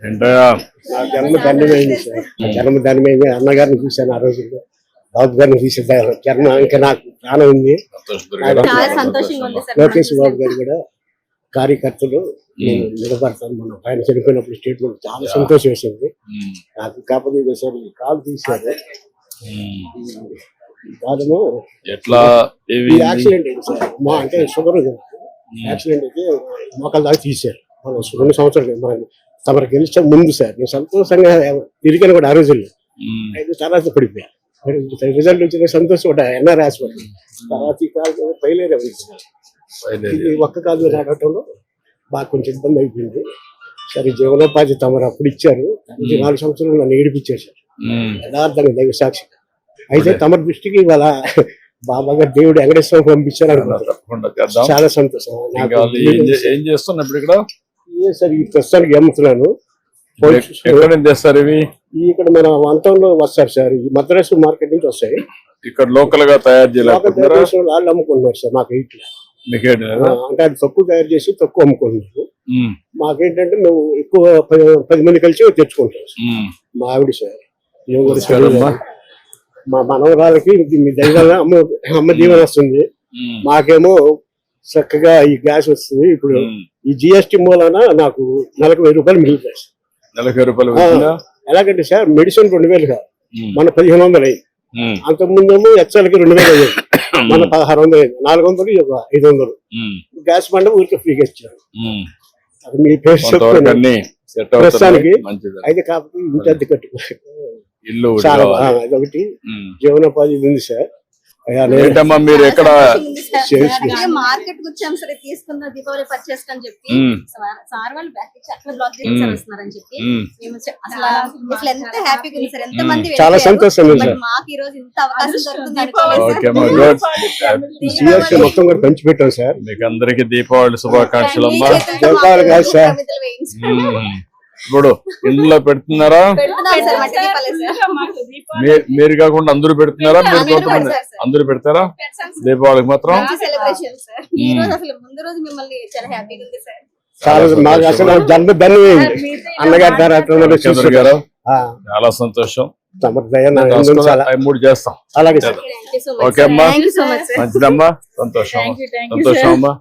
ఏంటయ్యా నా జన్మ ధన్యమైంది సార్. నా జన్మ ధన్యమైంది. అన్నగారిని చూశాను ఆ రోజుల్లో, బాబు గారిని చూసాను. జన్మ ఇంకా నాకు ప్రాణం ఉంది. చాలా సంతోషంగా ఉంది సార్. లోకేష్ బాబు గారు కూడా కార్యకర్తలు నేను నిలబడతాను. మనం ఆయన చనిపోయినప్పుడు స్టేట్మెంట్ చాలా సంతోషం వేసింది నాకు. కాకపోతే సార్ ఈ కాలు తీశారు. కాదము ఎట్లా యాక్సిడెంట్ అయింది సార్. మా అంటే షుగర్ యాక్సిడెంట్ అయితే మోకాల దాకా తీశారు. మనం 2 సంవత్సరాలు మనం తమరు గెలిచే ముందు సార్. నేను సంతోషంగా తిరిగాను కూడా ఆ రోజుల్లో. అయితే తర్వాత పడిపోయా. రిజల్ట్ వచ్చిన సంతోషం కూడా ఎన్ఆర్ హాస్పిటల్. తర్వాత ఈ కాలు పైలేరే ఒక్క కాలు రావడంలో బాగా కొంచెం ఇబ్బంది అయిపోయింది. సరే జీవనోపాధి తమరు అప్పుడు ఇచ్చారు. 4 సంవత్సరాలు నన్ను ఏడిపించారు సార్ యథార్థంగా దైవ సాక్షి. అయితే తమ దృష్టికి ఇవాళ బాబా గారు దేవుడు వెంకటేశ్వరం పంపించారు అనుకుంటున్నారు. చాలా సంతోషం. ఏం చేస్తున్నా ఇప్పుడు ఇక్కడ సార్ ఈ ప్రస్తుతానికి అమ్ముతున్నాను. చేస్తారు ఇవి ఇక్కడ మన వంతంలో వస్తారు సార్. ఈ మద్రాసు మార్కెట్ నుంచి వస్తాయి. ఇక్కడ లోకల్ గా తయారు చేయాలి వాళ్ళు అమ్ముకుంటున్నారు సార్. మాకు ఇట్లా అంటే అది తక్కువ తయారు చేసి తక్కువ అమ్ముకుంటున్నారు. మాకేంటంటే మేము ఎక్కువ 10 మంది కలిసి తెచ్చుకుంటాం. మా ఆవిడ సార్ మా మనవరాలకి మీ దైవంగా అమ్మ దీవెన వస్తుంది. మాకేమో చక్కగా ఈ గ్యాస్ వస్తుంది. ఇప్పుడు ఈ జిఎస్టీ మూలాన నాకు నెలకు 1000 రూపాయలు మిగులుతాయి. 40 రూపాయలు ఎలాగంటే సార్ మెడిసిన్ 2000 కాదు, మన 1500 అయ్యి. అంతకుముందేమో ఎక్సెల్కి 2000 అయ్యేది, మన 1600 అయ్యింది. 400 500 గ్యాస్ బండ ఊరికి ఫ్రీగా ఇచ్చారు. అది మీ పేరు చెప్తాను ప్రస్తుతానికి. అయితే కాకపోతే ఇంటి అద్దె కట్టుకో చాలా అదొకటి జీవనోపాధి ఉంది సార్. ఏంటమ్మా మీరు ఎక్కడ మార్కెట్ వచ్చాం సరే తీసుకున్న దీపావళి పర్చేస్ అని చెప్పి సార్ వాళ్ళు బ్యాక్ అట్లా బ్లాక్ చేస్తున్నారని చెప్పి మేము అసలు ఎంత హ్యాపీగా ఉంది సార్. ఎంత మంది చాలా సంతోషం మాకు ఈ రోజు ఇంత అవకాశం దొరుకుతుంది. మొత్తం కూడా పంచి పెట్టాం సార్. మీకు అందరికి దీపావళి శుభాకాంక్షలు అమ్మా. ఇప్పుడు ఇందులో పెడుతున్నారా? మీరు కాకుండా అందరూ పెడుతున్నారా? మీరు కొంతమంది అందరూ పెడతారా దీపావళికి మాత్రం? మాకు అసలు జన్మ ధన్యమైంది అన్నగారి ద్వారా. చాలా సంతోషం. మూడు చేస్తాం. అలాగే సార్. ఓకే అమ్మా, మంచిదమ్మా, సంతోషం అమ్మా.